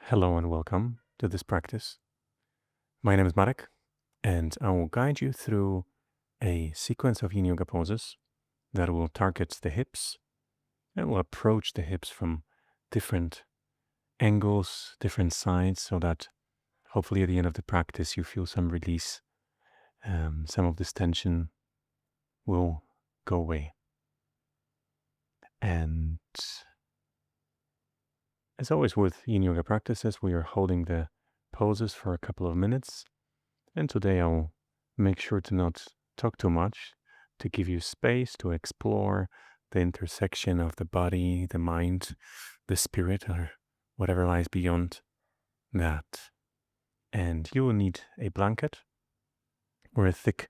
Hello and welcome to this practice. My name is Marek, and I will guide you through a sequence of yin yoga poses that will target the hips and will approach the hips from different angles, different sides, so that hopefully at the end of the practice you feel some release. Some of this tension will go away. And as always with yin yoga practices, we are holding the poses for a couple of minutes. And today I'll make sure to not talk too much, to give you space to explore the intersection of the body, the mind, the spirit, or whatever lies beyond that. And you will need a blanket or a thick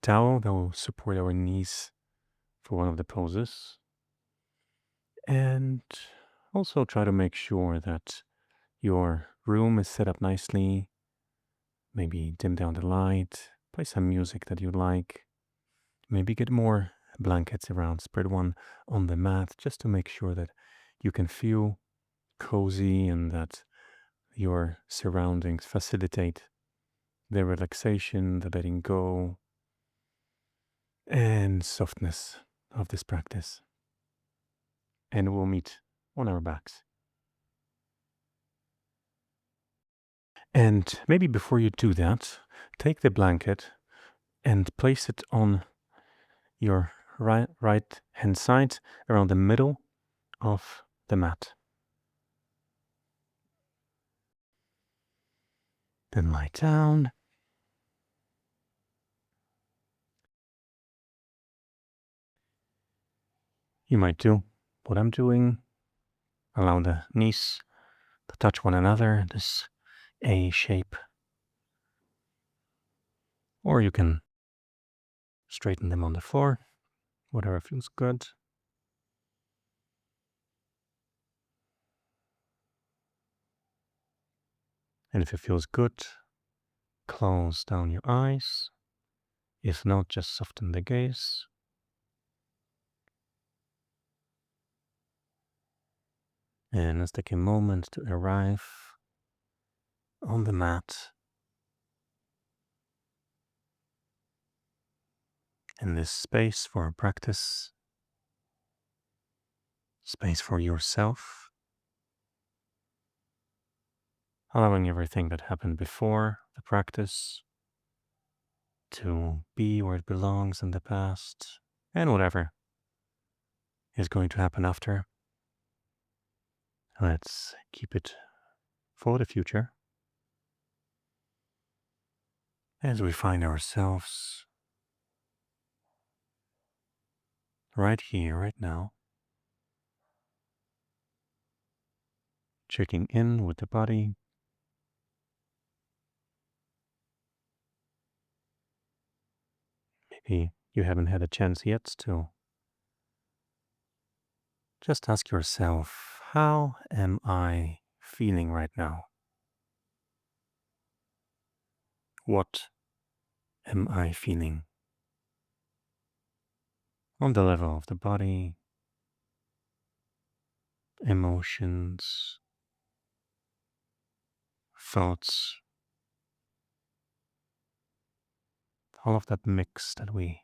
towel that will support our knees for one of the poses. And also try to make sure that your room is set up nicely. Maybe dim down the light, play some music that you like. Maybe get more blankets around, spread one on the mat just to make sure that you can feel cozy and that your surroundings facilitate the relaxation, the letting go, and softness of this practice. And we'll meet on our backs. And maybe before you do that, take the blanket and place it on your right hand side around the middle of the mat. Then lie down. You might do what I'm doing. Allow the knees to touch one another, this A shape. Or you can straighten them on the floor, whatever feels good. And if it feels good, close down your eyes. If not, just soften the gaze. And let's take a moment to arrive on the mat. In this space for practice, space for yourself, allowing everything that happened before the practice to be where it belongs in the past, and whatever is going to happen after. Let's keep it for the future as we find ourselves right here, right now, checking in with the body. Maybe you haven't had a chance yet to just ask yourself, how am I feeling right now? What am I feeling? On the level of the body, emotions, thoughts, all of that mix that we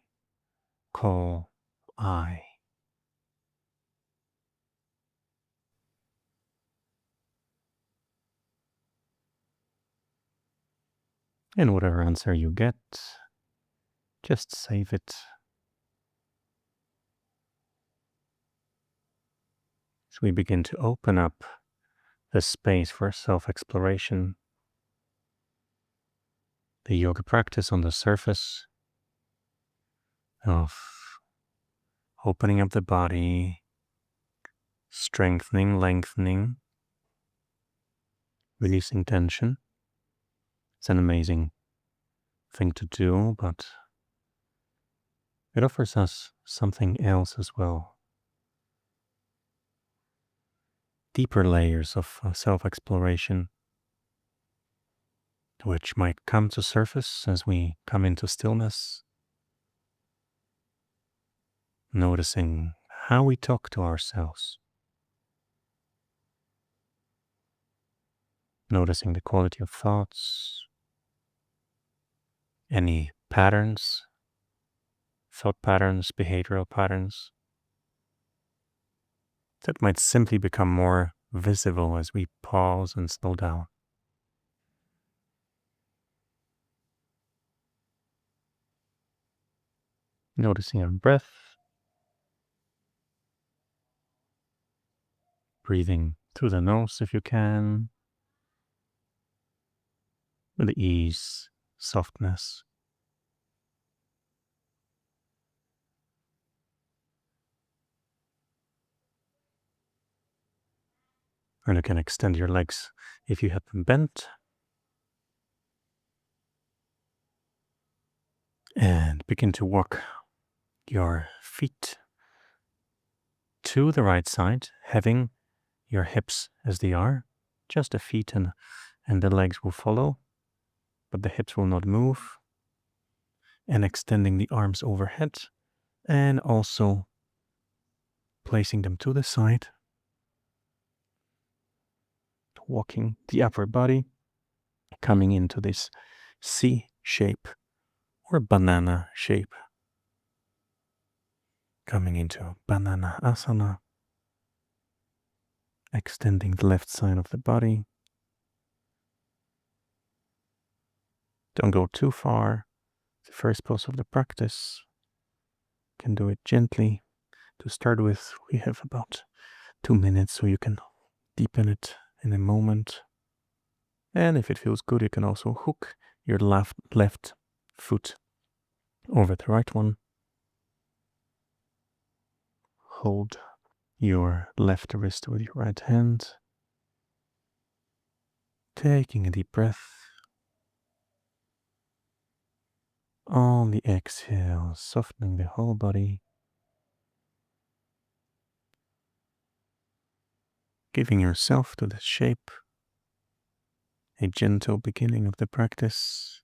call I. And whatever answer you get, just save it. As we begin to open up the space for self-exploration, the yoga practice on the surface of opening up the body, strengthening, lengthening, releasing tension. It's an amazing thing to do, but it offers us something else as well. Deeper layers of self-exploration, which might come to surface as we come into stillness, noticing how we talk to ourselves. noticing the quality of thoughts, any patterns, thought patterns, behavioral patterns that might simply become more visible as we pause and slow down. Noticing our breath, breathing through the nose if you can, with ease, softness. And you can extend your legs if you have them bent. And begin to walk your feet to the right side, having your hips as they are. Just the feet and the legs will follow, but the hips will not move. And extending the arms overhead, and also placing them to the side. Walking the upper body, coming into this C shape or banana shape. Coming into banana asana. Extending the left side of the body. Don't go too far. The first pose of the practice. You can do it gently. To start with, we have about 2 minutes, so you can deepen it in a moment. And if it feels good, you can also hook your left foot over the right one. Hold your left wrist with your right hand. Taking a deep breath. On the exhale, softening the whole body. Giving yourself to the shape. A gentle beginning of the practice.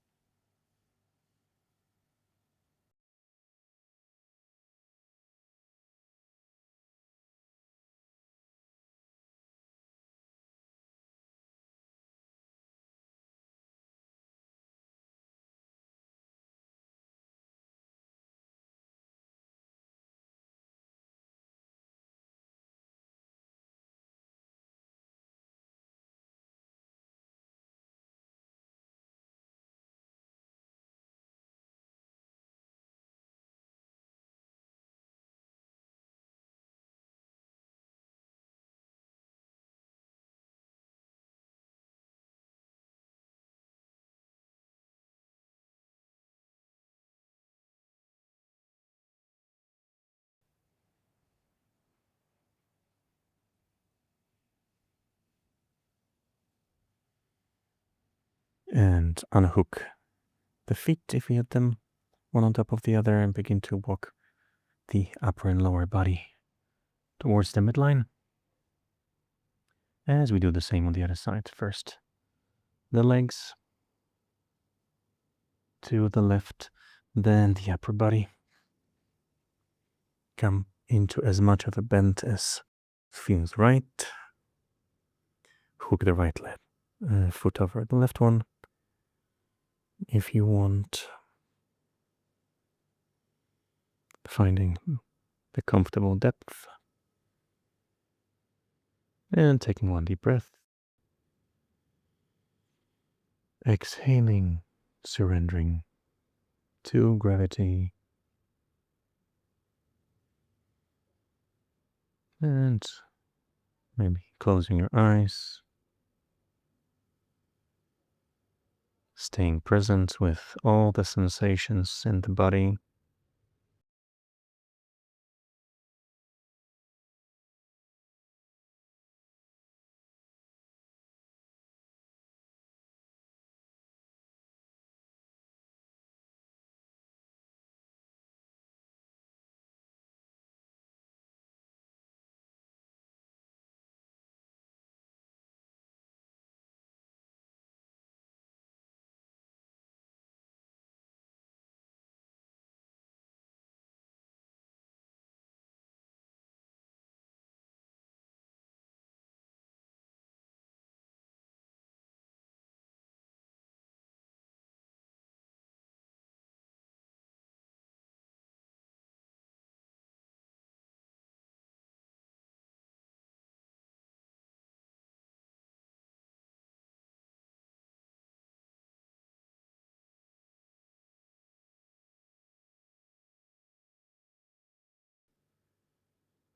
And unhook the feet if you have them, one on top of the other, and begin to walk the upper and lower body towards the midline. As we do the same on the other side. First, the legs to the left, then the upper body. Come into as much of a bend as feels right. Hook the right leg, foot over the left one. If you want, finding the comfortable depth. And taking one deep breath. Exhaling, surrendering to gravity. And maybe closing your eyes. Staying present with all the sensations in the body.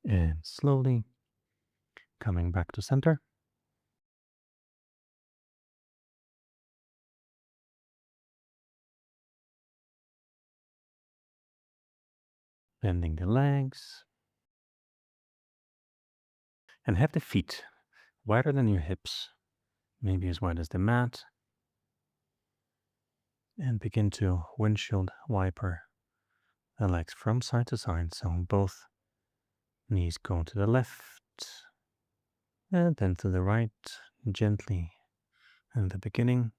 And slowly coming back to center. Bending the legs. And have the feet wider than your hips, maybe as wide as the mat. And begin to windshield wiper the legs from side to side. So both knees go to the left and then to the right, gently in the beginning.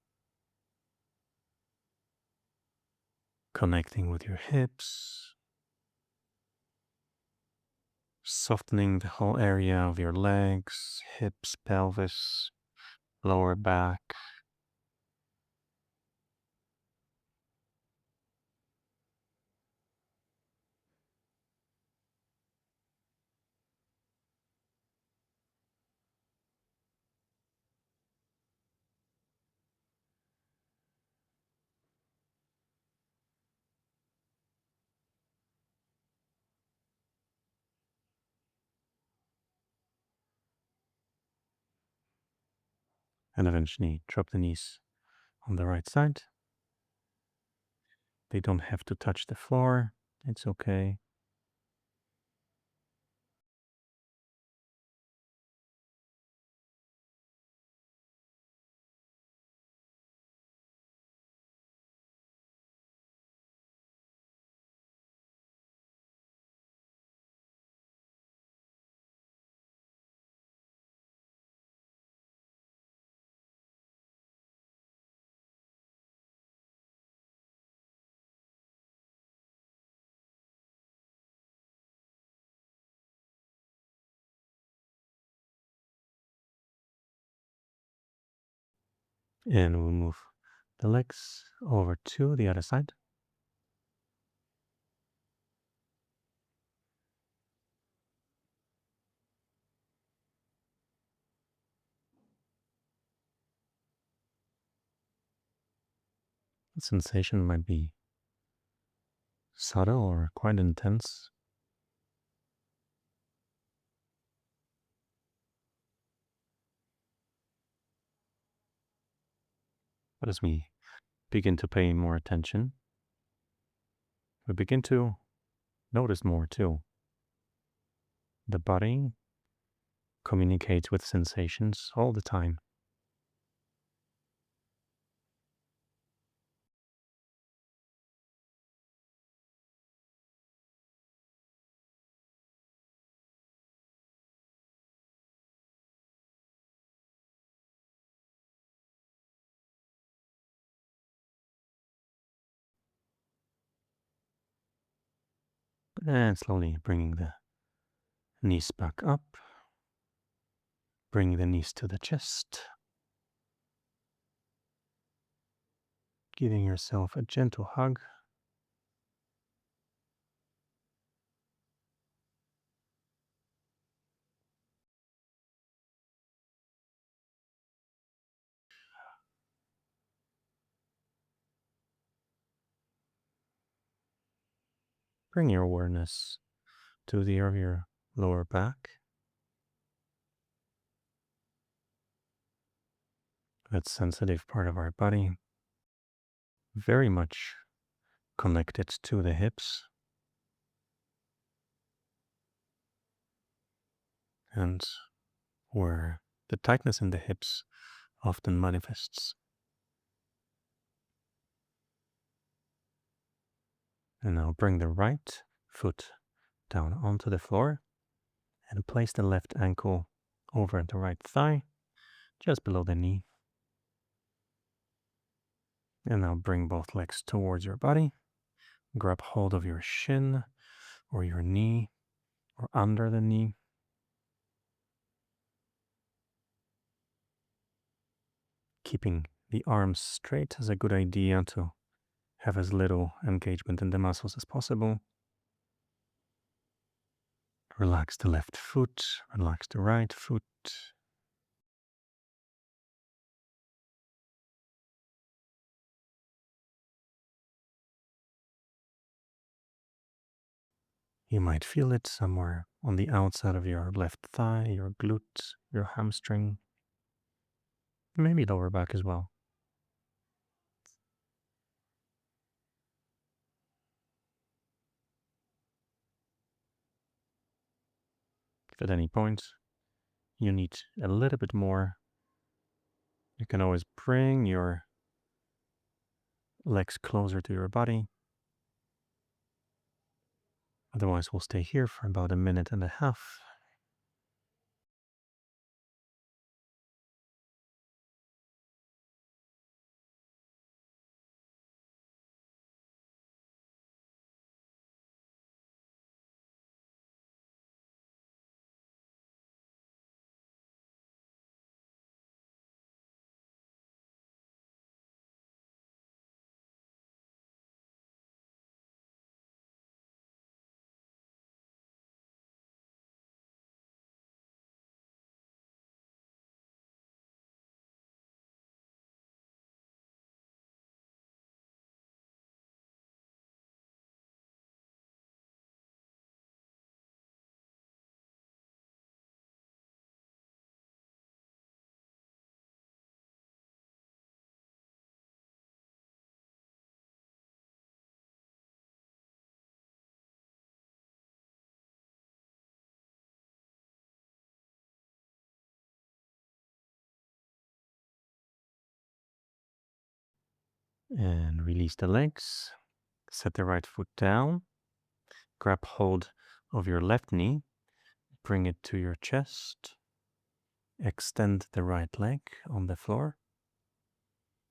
Connecting with your hips. Softening the whole area of your legs, hips, pelvis, lower back. And eventually drop the knees on the right side. They don't have to touch the floor. It's okay. And we'll move the legs over to the other side. The sensation might be subtle or quite intense. But as we begin to pay more attention, we begin to notice more too. The body communicates with sensations all the time. And slowly bringing the knees back up, bringing the knees to the chest, giving yourself a gentle hug. Bring your awareness to the area of your lower back. That sensitive part of our body, very much connected to the hips. And where the tightness in the hips often manifests. And now bring the right foot down onto the floor and place the left ankle over the right thigh, just below the knee. And now bring both legs towards your body. Grab hold of your shin or your knee or under the knee. Keeping the arms straight is a good idea to have as little engagement in the muscles as possible. Relax the left foot, relax the right foot. You might feel it somewhere on the outside of your left thigh, your glute, your hamstring, maybe lower back as well. If at any point you need a little bit more, you can always bring your legs closer to your body. Otherwise, we'll stay here for about 1.5 minutes. And release the legs. Set the right foot down. Grab hold of your left knee. Bring it to your chest. Extend the right leg on the floor.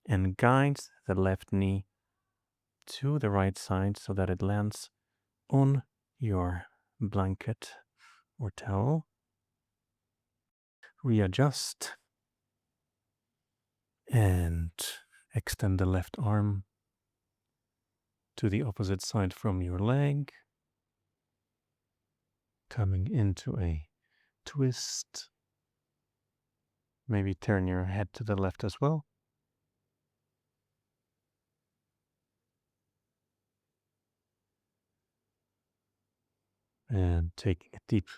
And guide the left knee to the right side so that it lands on your blanket or towel. Readjust and extend the left arm to the opposite side from your leg, coming into a twist. Maybe turn your head to the left as well. And taking a deep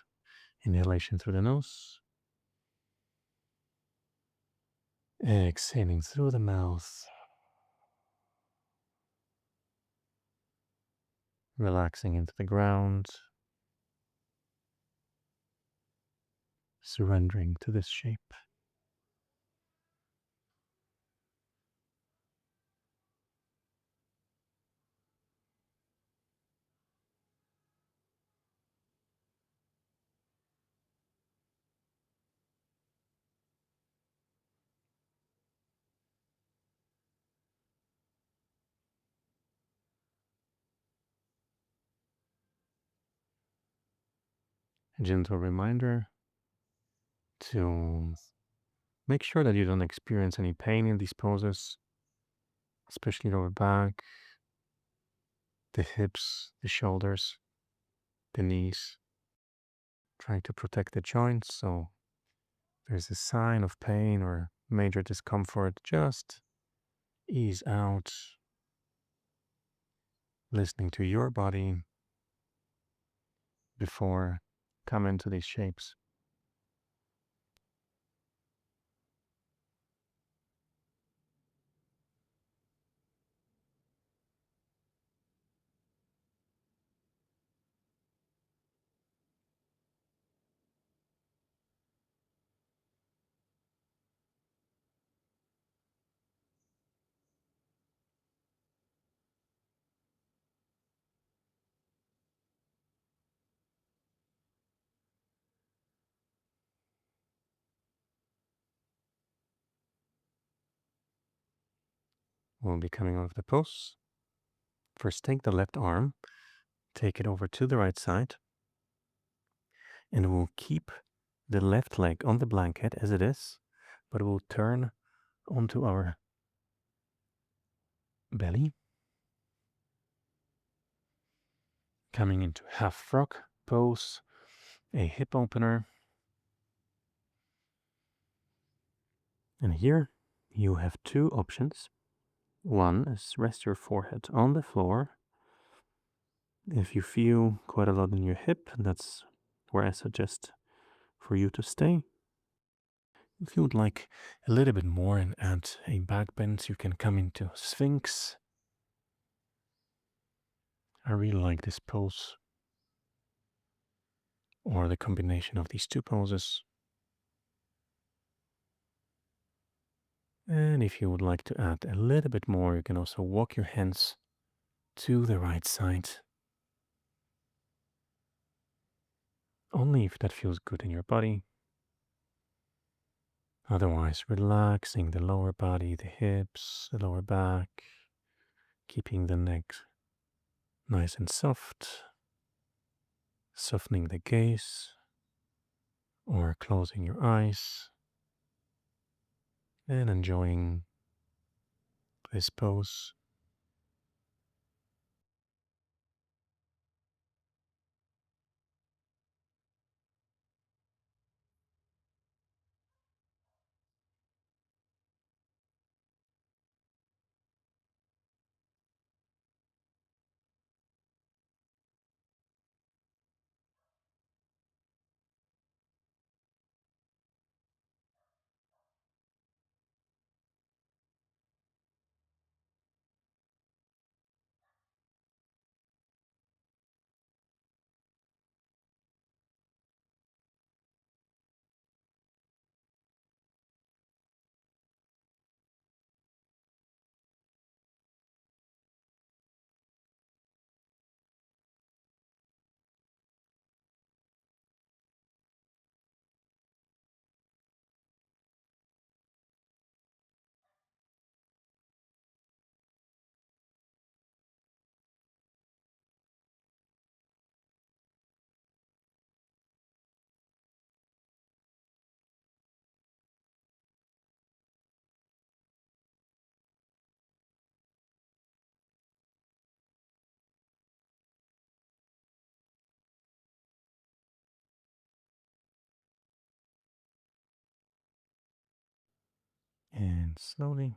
inhalation through the nose. Exhaling through the mouth. Relaxing into the ground. Surrendering to this shape. A gentle reminder to make sure that you don't experience any pain in these poses, especially lower back, the hips, the shoulders, the knees. Trying to protect the joints, so there's a sign of pain or major discomfort, just ease out, listening to your body before come into these shapes. We'll be coming out of the pose. First, take the left arm, take it over to the right side, and we'll keep the left leg on the blanket as it is, but we'll turn onto our belly, coming into half frog pose, a hip opener. And here you have two options. One is rest your forehead on the floor. If you feel quite a lot in your hip, that's where I suggest for you to stay. If you would like a little bit more and add a back bend, you can come into Sphinx. I really like this pose, or the combination of these two poses. And if you would like to add a little bit more, you can also walk your hands to the right side. Only if that feels good in your body. Otherwise, relaxing the lower body, the hips, the lower back, keeping the neck nice and soft, softening the gaze, or closing your eyes and enjoying this pose. And slowly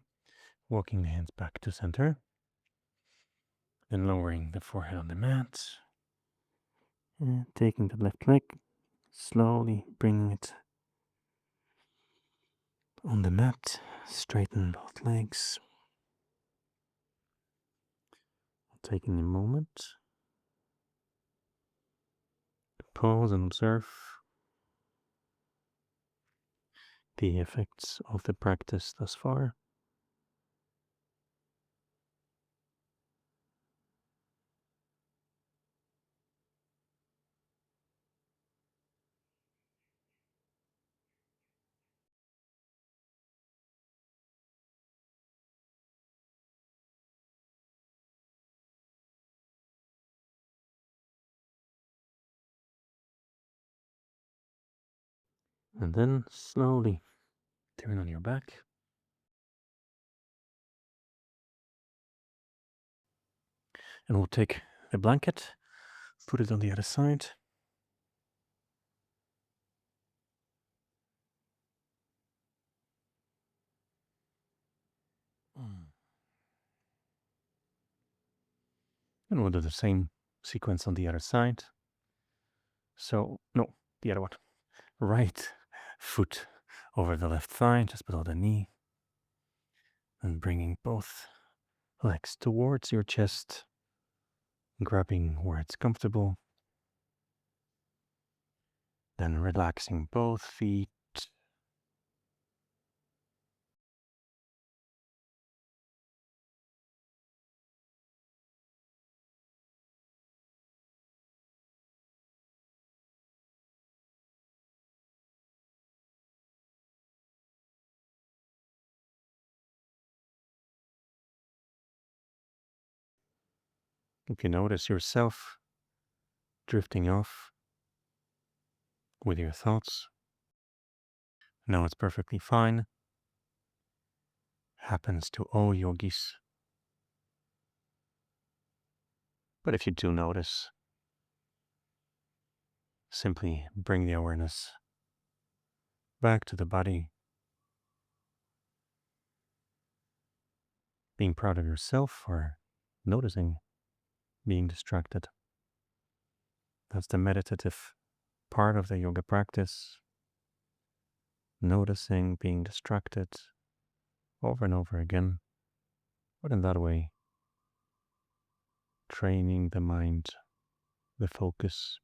walking the hands back to center. Then lowering the forehead on the mat. And taking the left leg, slowly bringing it on the mat. Straighten both legs. Taking a moment to pause and observe the effects of the practice thus far. And then slowly turn on your back. And we'll take a blanket, put it on the other side. And we'll do the same sequence on the other side. So, no, the other one. Right foot over the left thigh, just below the knee. And bringing both legs towards your chest, grabbing where it's comfortable. Then relaxing both feet. If you notice yourself drifting off with your thoughts, no, it's perfectly fine. Happens to all yogis. But if you do notice, simply bring the awareness back to the body, being proud of yourself for noticing being distracted. That's the meditative part of the yoga practice, noticing being distracted over and over again, but in that way, training the mind, the focus.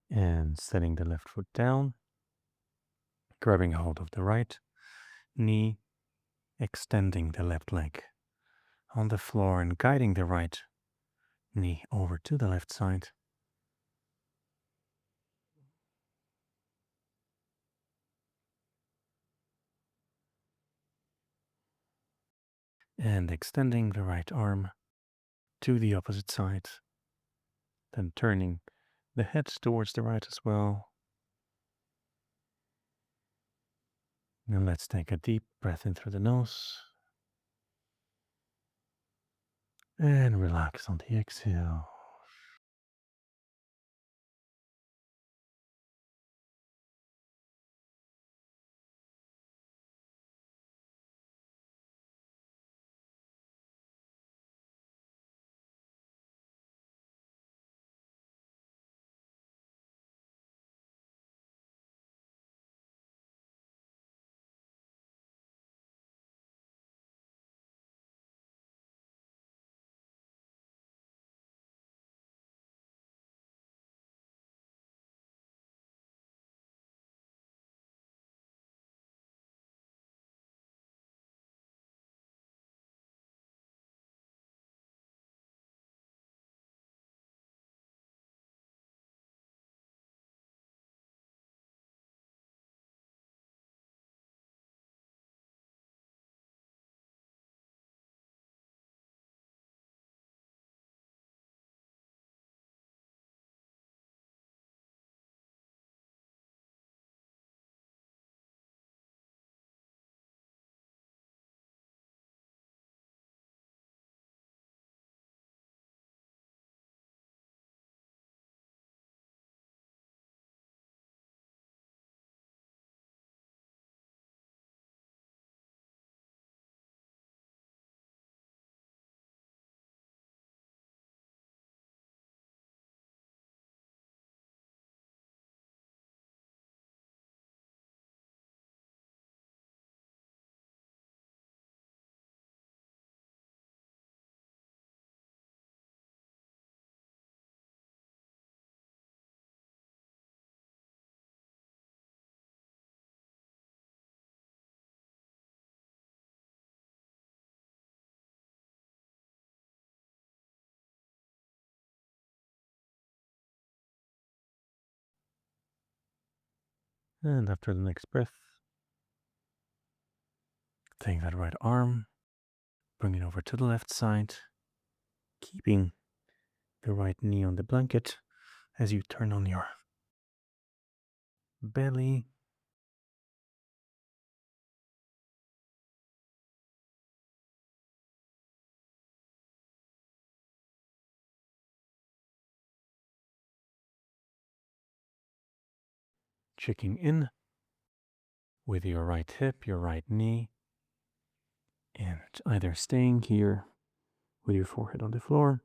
And setting the left foot down, grabbing hold of the right knee, extending the left leg on the floor and guiding the right knee over to the left side. And extending the right arm to the opposite side. Then turning the head towards the right as well. And let's take a deep breath in through the nose. And relax on the exhale. And after the next breath, take that right arm, bring it over to the left side, keeping the right knee on the blanket as you turn on your belly. Checking in with your right hip, your right knee, and either staying here with your forehead on the floor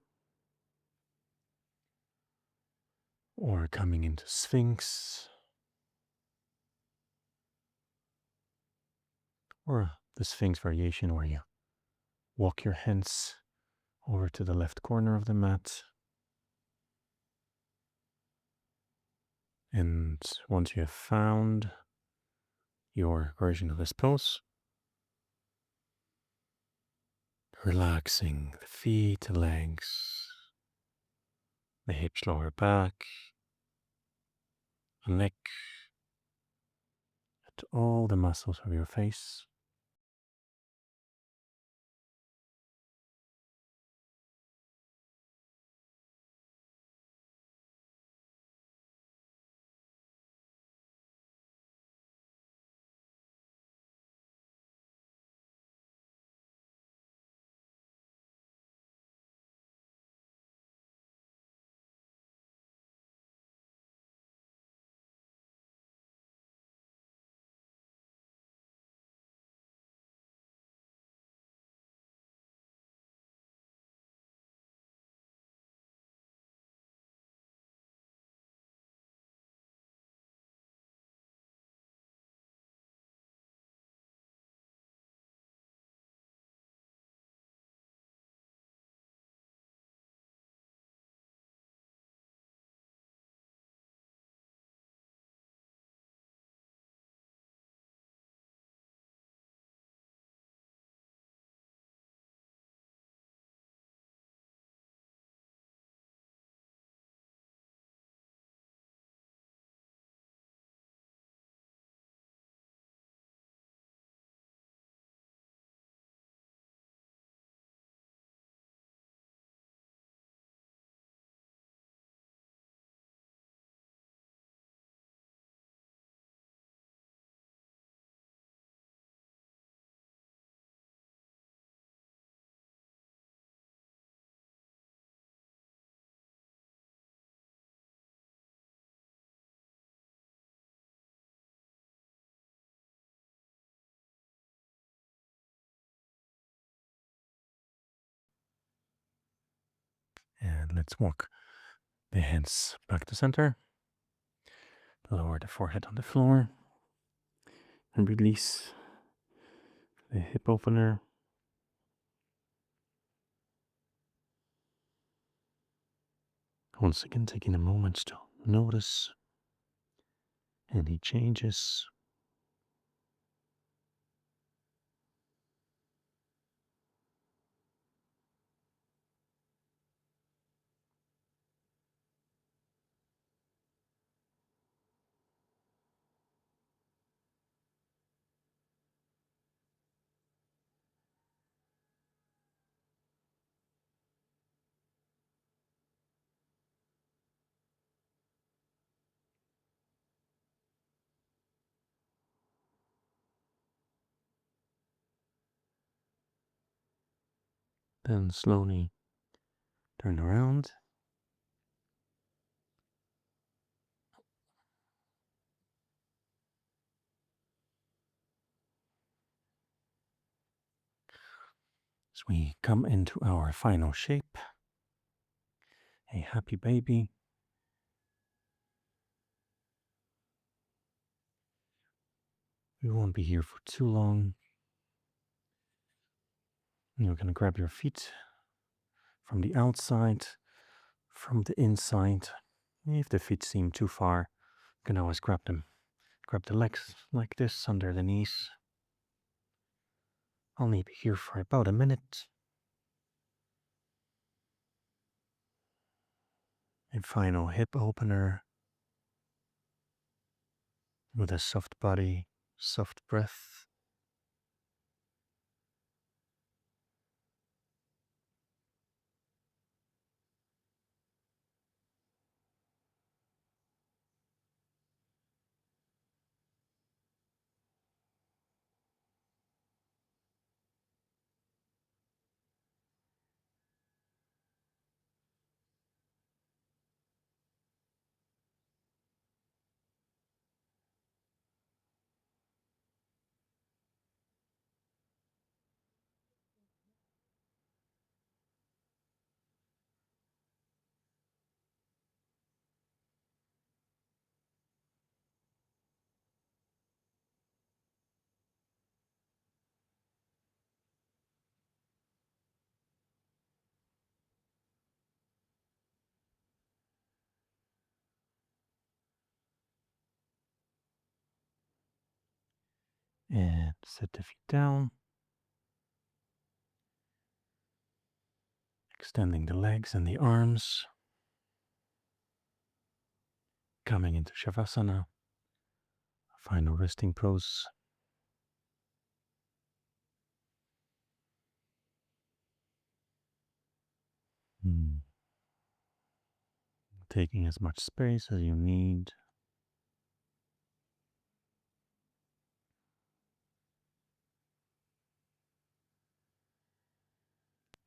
or coming into Sphinx or the Sphinx variation where you walk your hands over to the left corner of the mat. And once you have found your version of this pose, Relaxing the feet, the legs, the hips, lower back, the neck, and all the muscles of your face. And let's walk the hands back to center. Lower the forehead on the floor. And release the hip opener. Once again, taking a moment to notice any changes. Then slowly turn around. As we come into our final shape, a happy baby. We won't be here for too long. You're going to grab your feet from the outside, from the inside. If the feet seem too far, you can always grab them. Grab the legs like this under the knees. I'll be here for about a minute. A final hip opener with a soft body, soft breath. And set the feet down. Extending the legs and the arms. Coming into Shavasana. Final resting pose. Taking as much space as you need.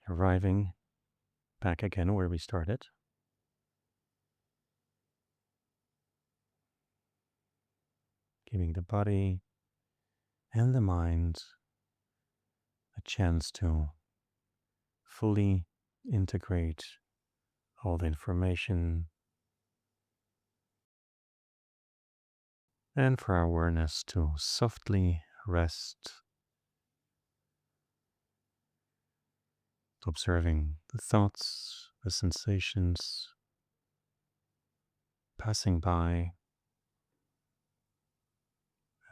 Arriving back again where we started. Giving the body and the mind a chance to fully integrate all the information and for our awareness to softly rest, observing the thoughts, the sensations passing by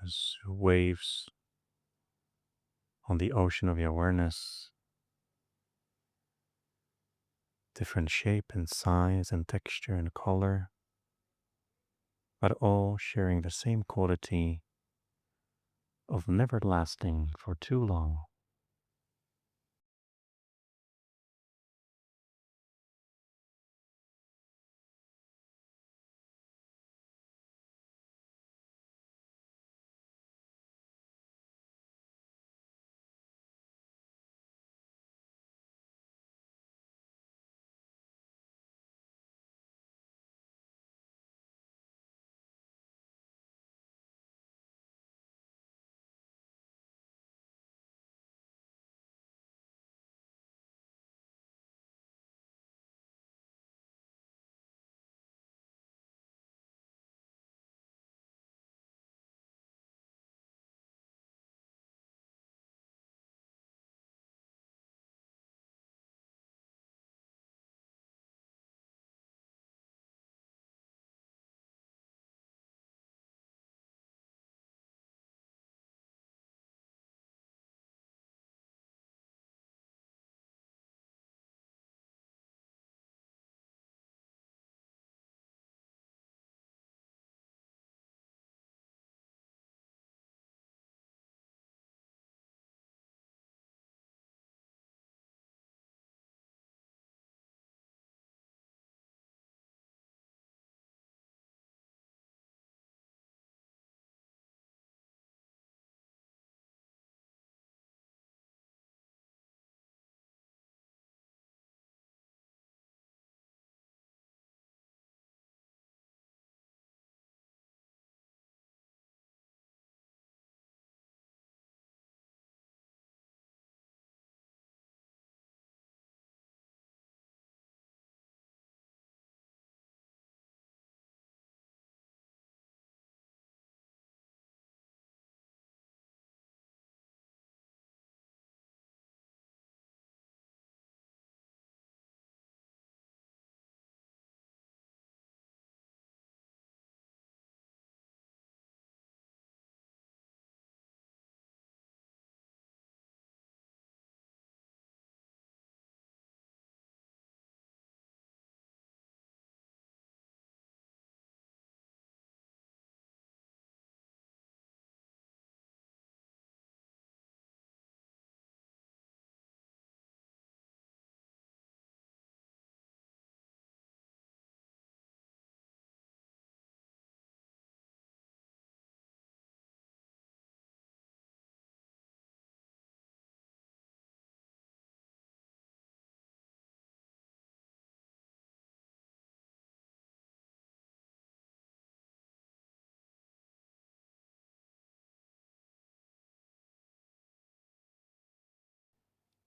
as waves on the ocean of your awareness, different shape and size and texture and color, but all sharing the same quality of never lasting for too long.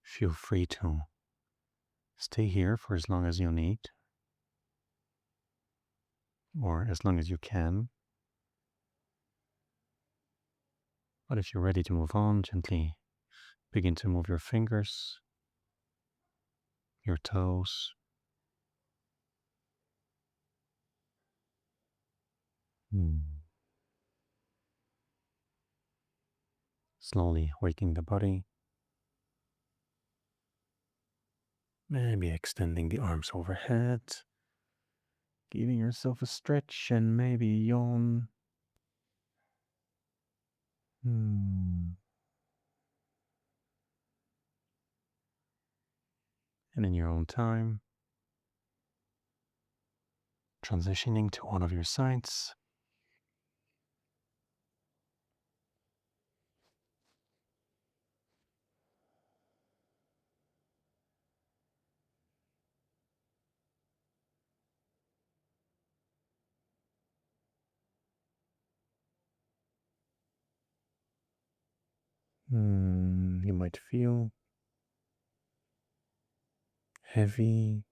Feel free to stay here for as long as you need, or as long as you can. But if you're ready to move on, gently begin to move your fingers, your toes. Slowly waking the body. Maybe extending the arms overhead, giving yourself a stretch and maybe yawn. Hmm. And in your own time, transitioning to one of your sides. You might feel heavy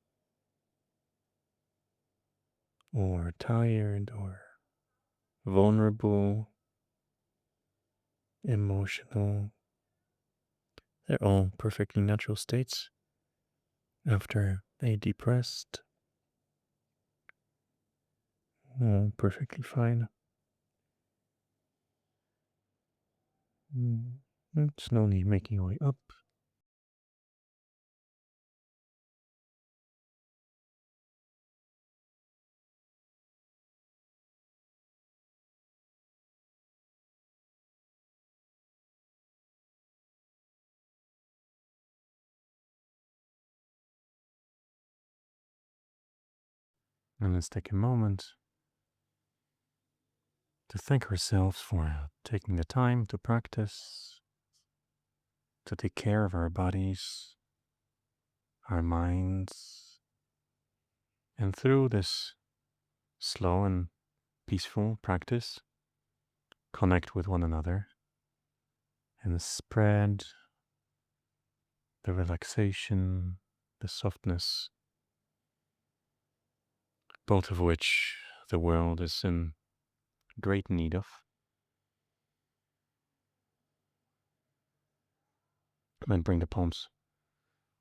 or tired or vulnerable, emotional. They're all perfectly natural states after a deep rest. All perfectly fine. Slowly making your way up. And let's take a moment to thank ourselves for taking the time to practice, to take care of our bodies, our minds, and through this slow and peaceful practice, connect with one another and spread the relaxation, the softness, both of which the world is in great need of. And bring the palms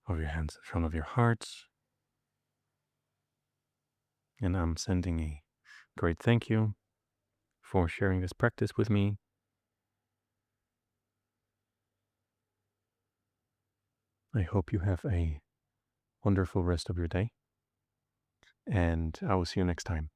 of your hands in front of your heart. And I'm sending a great thank you for sharing this practice with me. I hope you have a wonderful rest of your day, and I will see you next time.